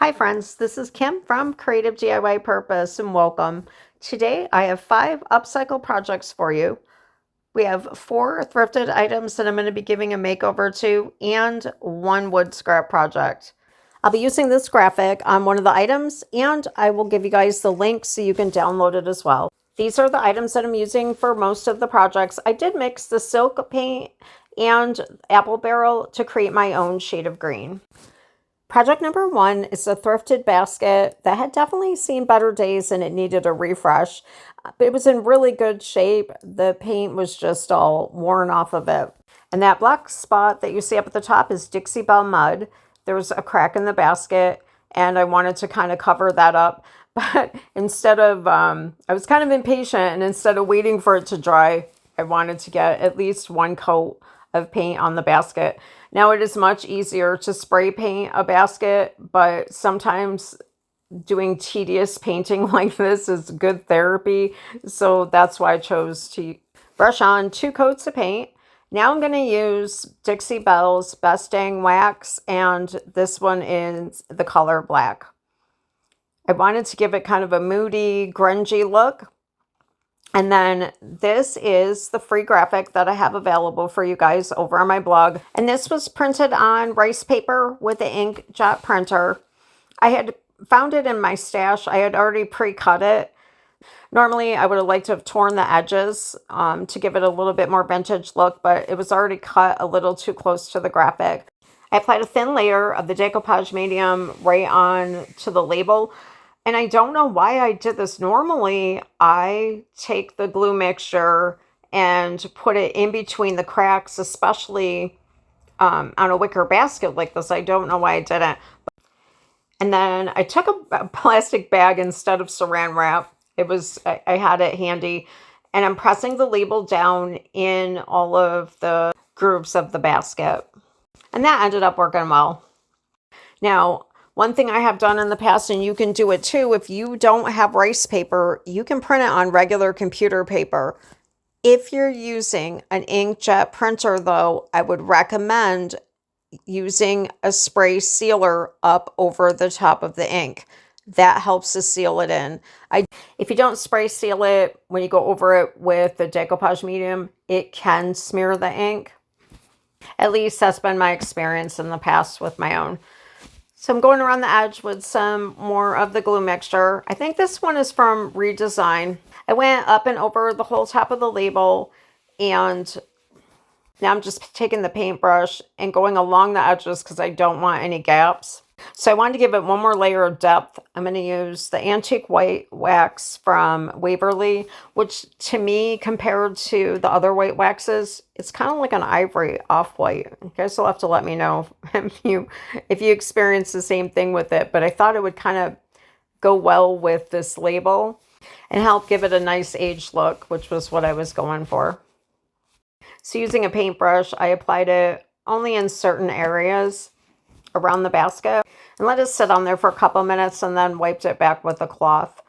Hi friends, this is Kim from Creative DIY Purpose and welcome. Today I have 5 upcycle projects for you. We have 4 thrifted items that I'm going to be giving a makeover to and 1 wood scrap project. I'll be using this graphic on one of the items and I will give you guys the link so you can download it as well. These are the items that I'm using for most of the projects. I did mix the silk paint and apple barrel to create my own shade of green. Project number 1 is a thrifted basket that had definitely seen better days and it needed a refresh. But it was in really good shape. The paint was just all worn off of it. And that black spot that you see up at the top is Dixie Belle mud. There was a crack in the basket and I wanted to kind of cover that up. But instead of, I was kind of impatient, and instead of waiting for it to dry, I wanted to get at least 1 coat of paint on the basket. Now it is much easier to spray paint a basket, but sometimes doing tedious painting like this is good therapy. So that's why I chose to brush on 2 coats of paint. Now I'm going to use Dixie Belle's Best Dang Wax, and this one is the color black. I wanted to give it kind of a moody, grungy look. And then this is the free graphic that I have available for you guys over on my blog. And this was printed on rice paper with the inkjet printer. I had found it in my stash. I had already pre-cut it. Normally, I would have liked to have torn the edges to give it a little bit more vintage look, but it was already cut a little too close to the graphic. I applied a thin layer of the decoupage medium right on to the label. And I don't know why I did this. Normally, I take the glue mixture and put it in between the cracks, especially on a wicker basket like this. I don't know why I didn't. And then I took a plastic bag instead of saran wrap. I had it handy. And I'm pressing the label down in all of the grooves of the basket. And that ended up working well. Now, one thing I have done in the past, and you can do it too, if you don't have rice paper, you can print it on regular computer paper. If you're using an inkjet printer, though, I would recommend using a spray sealer up over the top of the ink. That helps to seal it in. If you don't spray seal it, when you go over it with the decoupage medium, it can smear the ink. At least that's been my experience in the past with my own. So I'm going around the edge with some more of the glue mixture. I think this one is from Redesign. I went up and over the whole top of the label, and now I'm just taking the paintbrush and going along the edges because I don't want any gaps. So I wanted to give it 1 more layer of depth. I'm going to use the antique white wax from Waverly, which to me, compared to the other white waxes, it's kind of like an ivory off-white. You guys will have to let me know if you experience the same thing with it. But I thought it would kind of go well with this label and help give it a nice aged look, which was what I was going for. So using a paintbrush, I applied it only in certain areas around the basket and let it sit on there for a couple minutes and then wiped it back with a cloth.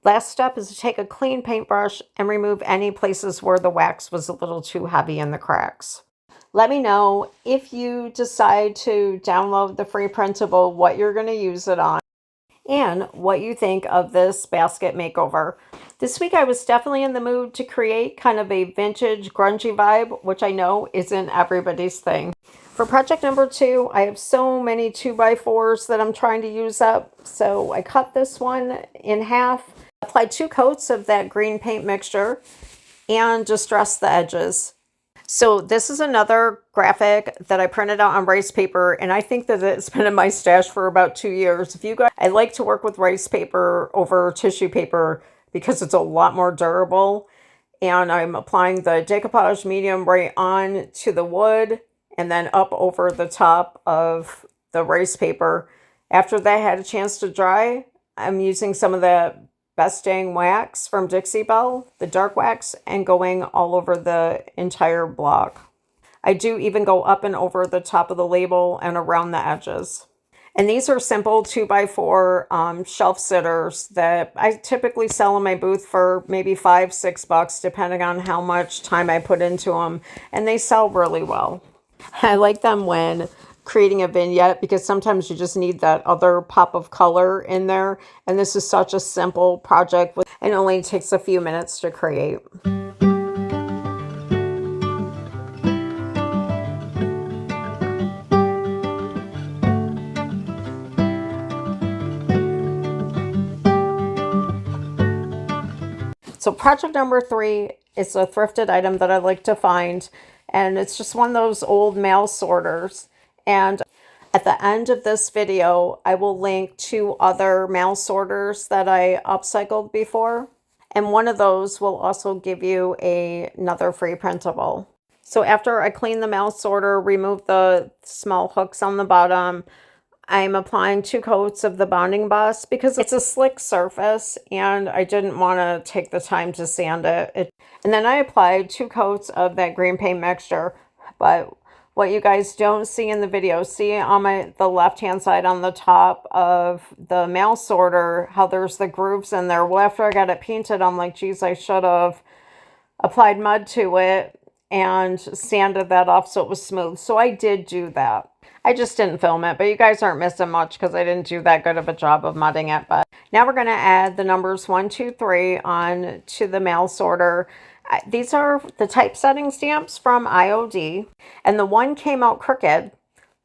Last step is to take a clean paintbrush and remove any places where the wax was a little too heavy in the cracks. Let me know if you decide to download the free printable, what you're going to use it on, and what you think of this basket makeover. This week I was definitely in the mood to create kind of a vintage grungy vibe, which I know isn't everybody's thing. For project number 2, I have so many 2x4s that I'm trying to use up. So I cut this one in half, applied 2 coats of that green paint mixture, and distressed the edges. So this is another graphic that I printed out on rice paper, and I think that it's been in my stash for about 2 years. If you guys, I like to work with rice paper over tissue paper because it's a lot more durable. And I'm applying the decoupage medium right on to the wood and then up over the top of the rice paper. After that had a chance to dry, I'm using some of the Best Dang Wax from Dixie Belle, the dark wax, and going all over the entire block. I do even go up and over the top of the label and around the edges. And these are simple 2x4 shelf sitters that I typically sell in my booth for maybe $5-6, depending on how much time I put into them. And they sell really well. I like them when creating a vignette because sometimes you just need that other pop of color in there. And this is such a simple project and only takes a few minutes to create. So project number 3 is a thrifted item that I like to find, and it's just one of those old mail sorters. And at the end of this video, I will link 2 other mail sorters that I upcycled before, and one of those will also give you another free printable. So after I clean the mail sorter, remove the small hooks on the bottom, I'm applying 2 coats of the bonding bus because it's a slick surface and I didn't want to take the time to sand it. And then I applied 2 coats of that green paint mixture. But what you guys don't see in the video, see on the left hand side on the top of the mail sorter how there's the grooves in there. Well, after I got it painted, I'm like, geez, I should have applied mud to it and sanded that off so it was smooth. So I did do that. I just didn't film it, but you guys aren't missing much because I didn't do that good of a job of mudding it. But now we're going to add the numbers 1, 2, 3 on to the mail sorter. These are the typesetting stamps from IOD, and the one came out crooked.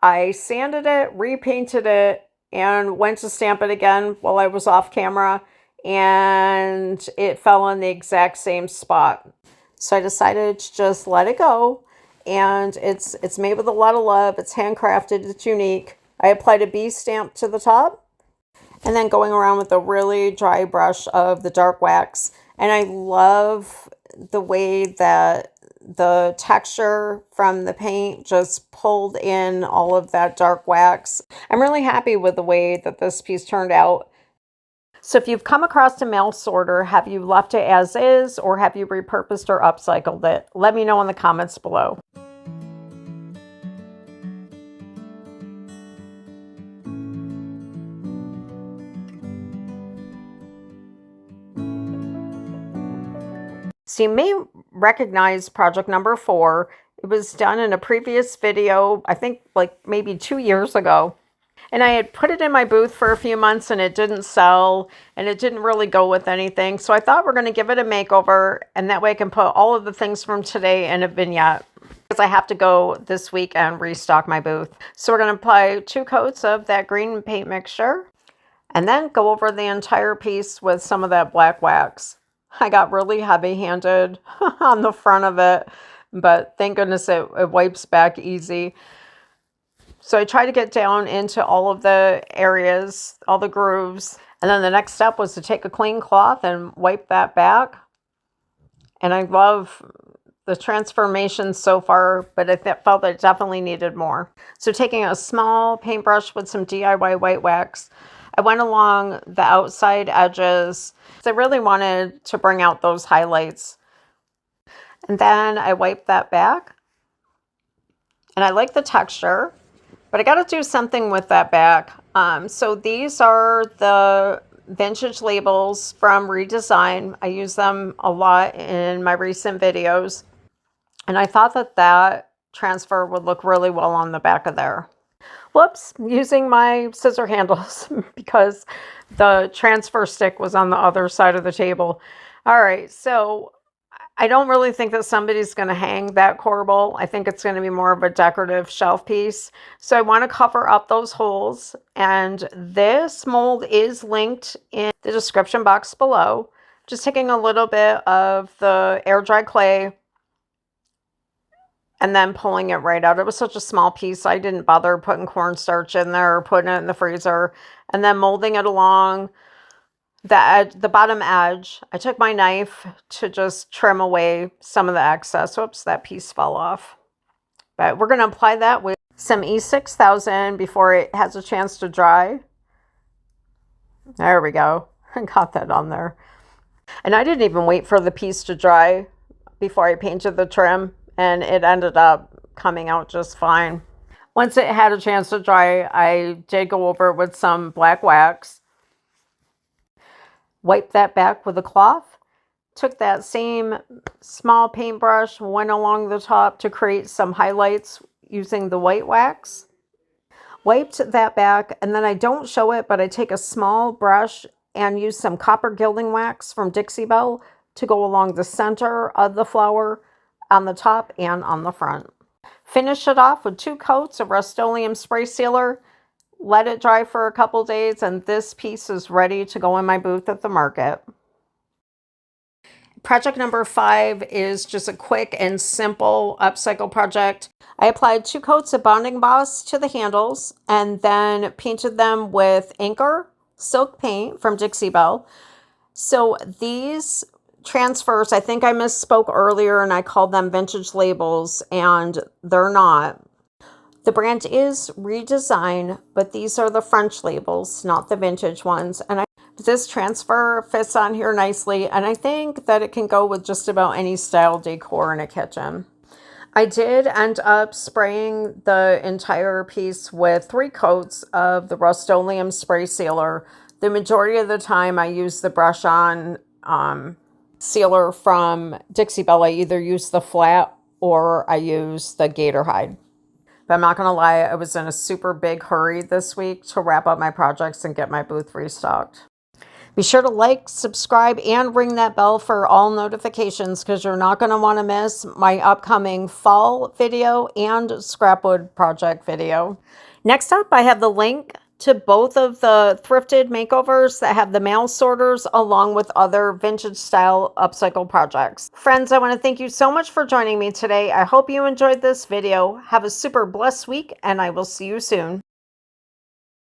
I sanded it, repainted it, and went to stamp it again while I was off camera, and it fell in the exact same spot. So I decided to just let it go. And it's made with a lot of love. It's handcrafted. It's unique. I applied a bee stamp to the top and then going around with a really dry brush of the dark wax. And I love the way that the texture from the paint just pulled in all of that dark wax. I'm really happy with the way that this piece turned out. So if you've come across a mail sorter, have you left it as is or have you repurposed or upcycled it? Let me know in the comments below. So you may recognize project number 4. It was done in a previous video, I think like maybe 2 years ago. And I had put it in my booth for a few months and it didn't sell and it didn't really go with anything. So I thought we're going to give it a makeover and that way I can put all of the things from today in a vignette because I have to go this week and restock my booth. So we're going to apply 2 coats of that green paint mixture and then go over the entire piece with some of that black wax. I got really heavy-handed on the front of it, but thank goodness it wipes back easy. So I try to get down into all of the areas, all the grooves. And then the next step was to take a clean cloth and wipe that back. And I love the transformation so far, but I felt that it definitely needed more. So taking a small paintbrush with some DIY white wax, I went along the outside edges. I really wanted to bring out those highlights. And then I wiped that back. And I like the texture. But I got to do something with that back. So these are the vintage labels from Redesign. I use them a lot in my recent videos. And I thought that transfer would look really well on the back of there. Whoops, using my scissor handles because the transfer stick was on the other side of the table. All right, so I don't really think that somebody's going to hang that corbel. I think it's going to be more of a decorative shelf piece. So I want to cover up those holes. And this mold is linked in the description box below. Just taking a little bit of the air dry clay and then pulling it right out. It was such a small piece. I didn't bother putting cornstarch in there or putting it in the freezer. And then molding it along the bottom edge. I took my knife to just trim away some of the excess. Oops, that piece fell off. But we're going to apply that with some E6000 before it has a chance to dry. There we go. I got that on there. And I didn't even wait for the piece to dry before I painted the trim, and it ended up coming out just fine. Once it had a chance to dry, I did go over it with some black wax. Wiped that back with a cloth. Took that same small paintbrush, went along the top to create some highlights using the white wax. Wiped that back, and then I don't show it, but I take a small brush and use some copper gilding wax from Dixie Belle to go along the center of the flower on the top and on the front. Finish it off with 2 coats of Rust-Oleum spray sealer. Let it dry for a couple days, and this piece is ready to go in my booth at the market. Project number 5 is just a quick and simple upcycle project. I applied 2 coats of bonding boss to the handles and then painted them with Anchor silk paint from Dixie Belle. So these transfers, I think I misspoke earlier and I called them vintage labels, and they're not. The brand is Redesign, but these are the French labels, not the vintage ones. And this transfer fits on here nicely, and I think that it can go with just about any style decor in a kitchen. I did end up spraying the entire piece with 3 coats of the Rust-Oleum spray sealer. The majority of the time I use the brush-on sealer from Dixie Belle. I either use the flat or I use the gator hide. But I'm not going to lie, I was in a super big hurry this week to wrap up my projects and get my booth restocked. Be sure to like, subscribe, and ring that bell for all notifications because you're not going to want to miss my upcoming fall video and scrapwood project video. Next up, I have the link to both of the thrifted makeovers that have the mail sorters along with other vintage style upcycle projects. Friends, I want to thank you so much for joining me today. I hope you enjoyed this video. Have a super blessed week, and I will see you soon.